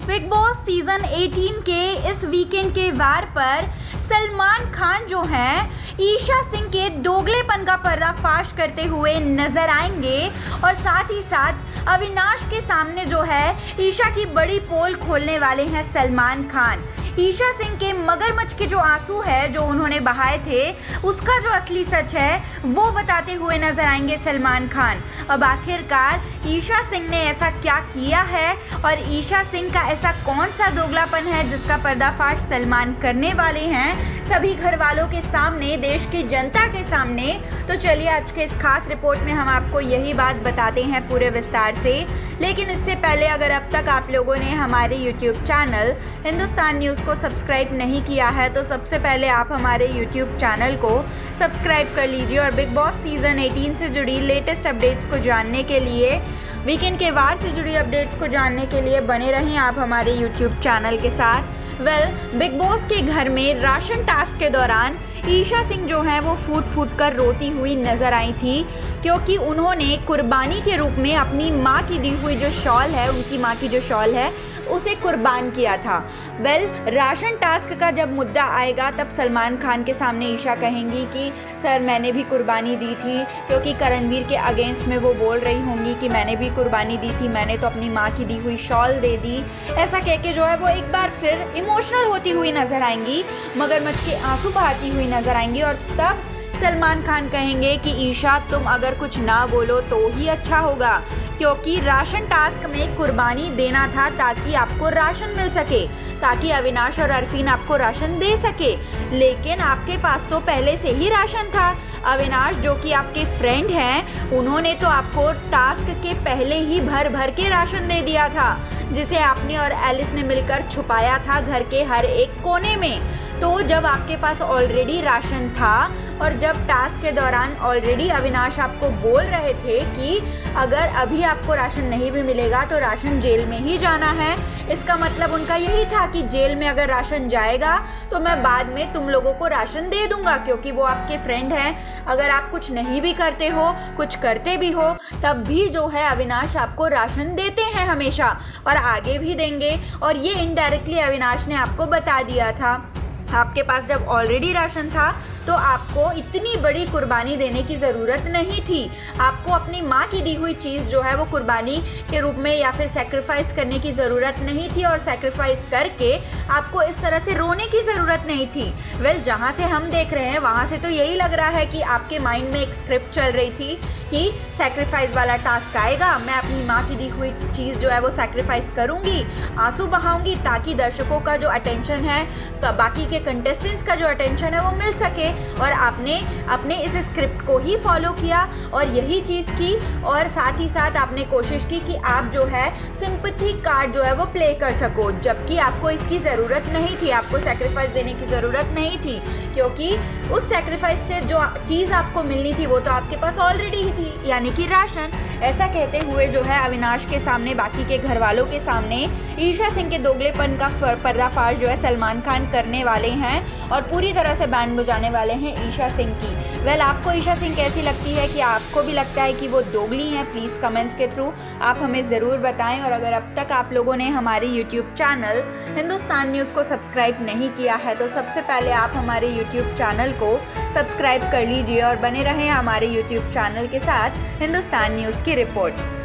Big boss season 18 के इस weekend के वार पर सलमान खान जो हैं ईशा सिंह के दोगलेपन का पर्दाफाश करते हुए नजर आएंगे और साथ ही साथ अविनाश के सामने जो है ईशा की बड़ी पोल खोलने वाले हैं सलमान खान। ईशा सिंह के मगरमच्छ के जो आंसू है जो उन्होंने बहाए थे उसका जो असली सच है वो बताते हुए नजर आएंगे सलमान खान। अब आखिरकार ईशा सिंह ने ऐसा क्या किया है और ईशा सिंह का ऐसा कौन सा दोगलापन है जिसका पर्दाफाश सलमान करने वाले हैं सभी घर वालों के सामने, देश की जनता के सामने। तो चलिए आज के इस खास रिपोर्ट में हम आपको यही बात बताते हैं पूरे विस्तार से। लेकिन इससे पहले अगर अब तक आप लोगों ने हमारे YouTube चैनल हिंदुस्तान न्यूज़ को सब्सक्राइब नहीं किया है तो सबसे पहले आप हमारे YouTube चैनल को सब्सक्राइब कर लीजिए और बिग बॉस सीजन 18 से जुड़ी लेटेस्ट अपडेट्स को जानने के लिए, वीकेंड के वार से जुड़ी अपडेट्स को जानने के लिए बने रहें आप हमारे YouTube चैनल के साथ। बिग बॉस के घर में राशन टास्क के दौरान ईशा सिंह जो हैं वो फूट फूट कर रोती हुई नजर आई थी क्योंकि उन्होंने कुर्बानी के रूप में अपनी माँ की दी हुई जो शॉल है, उनकी माँ की जो शॉल है उसे कुर्बान किया था। राशन टास्क का जब मुद्दा आएगा तब सलमान खान के सामने ईशा कहेंगी कि सर मैंने भी कुर्बानी दी थी, क्योंकि करणवीर के अगेंस्ट में वो बोल रही होंगी कि मैंने भी कुर्बानी दी थी, मैंने तो अपनी माँ की दी हुई शॉल दे दी। ऐसा कह के जो है वो एक बार फिर इमोशनल होती हुई नजर आएंगी, मगरमच्छ के आंसू बहाती हुई नजर आएंगी और तब सलमान खान कहेंगे कि ईशा तुम अगर कुछ ना बोलो तो ही अच्छा होगा, क्योंकि राशन टास्क में कुर्बानी देना था ताकि आपको राशन मिल सके, ताकि अविनाश और अरफीन आपको राशन दे सके। लेकिन आपके पास तो पहले से ही राशन था। अविनाश जो कि आपके फ्रेंड हैं उन्होंने तो आपको टास्क के पहले ही भर भर के राशन दे दिया था, जिसे आपने और एलिस ने मिलकर छुपाया था घर के हर एक कोने में। तो जब आपके पास ऑलरेडी राशन था और जब टास्क के दौरान ऑलरेडी अविनाश आपको बोल रहे थे कि अगर अभी आपको राशन नहीं भी मिलेगा तो राशन जेल में ही जाना है, इसका मतलब उनका यही था कि जेल में अगर राशन जाएगा तो मैं बाद में तुम लोगों को राशन दे दूंगा, क्योंकि वो आपके फ्रेंड हैं। अगर आप कुछ नहीं भी करते हो, कुछ करते भी हो, तब भी जो है अविनाश आपको राशन देते हैं हमेशा और आगे भी देंगे। और ये इनडायरेक्टली अविनाश ने आपको बता दिया था। आपके पास जब ऑलरेडी राशन था तो आपको इतनी बड़ी कुर्बानी देने की ज़रूरत नहीं थी। आपको अपनी माँ की दी हुई चीज़ जो है वो कुर्बानी के रूप में या फिर सैक्रिफाइस करने की ज़रूरत नहीं थी और सैक्रिफाइस करके आपको इस तरह से रोने की ज़रूरत नहीं थी। जहाँ से हम देख रहे हैं वहाँ से तो यही लग रहा है कि आपके माइंड में एक स्क्रिप्ट चल रही थी कि सैक्रिफाइस वाला टास्क आएगा, मैं अपनी माँ की दी हुई चीज़ जो है वो सैक्रिफाइस करूँगी, आंसू बहाऊँगी ताकि दर्शकों का जो अटेंशन है, बाकी के कंटेस्टेंट्स का जो अटेंशन है वो मिल सके। और आपने अपने इस स्क्रिप्ट को ही फॉलो किया और यही चीज़ की, और साथ ही साथ आपने कोशिश की कि आप जो है सिंपैथी कार्ड जो है वो प्ले कर सको, जबकि आपको इसकी ज़रूरत नहीं थी, आपको सैक्रिफाइस देने की ज़रूरत नहीं थी, क्योंकि उस सैक्रिफाइस से जो चीज़ आपको मिलनी थी वो तो आपके पास ऑलरेडी ही थी, यानी कि राशन। ऐसा कहते हुए जो है अविनाश के सामने, बाकी के घर वालों के सामने ईशा सिंह के दोगलेपन का पर्दाफाश जो है सलमान खान करने वाले हैं और पूरी तरह से बैंड बजाने वाले हैं ईशा सिंह की। आपको ईशा सिंह कैसी लगती है? कि आपको भी लगता है कि वो दोगली हैं? प्लीज़ कमेंट्स के थ्रू आप हमें ज़रूर बताएं। और अगर अब तक आप लोगों ने हमारे यूट्यूब चैनल हिंदुस्तान न्यूज़ को सब्सक्राइब नहीं किया है तो सबसे पहले आप हमारे यूट्यूब चैनल को सब्सक्राइब कर लीजिए और बने रहें हमारे यूट्यूब चैनल के साथ हिंदुस्तान न्यूज़ की रिपोर्ट।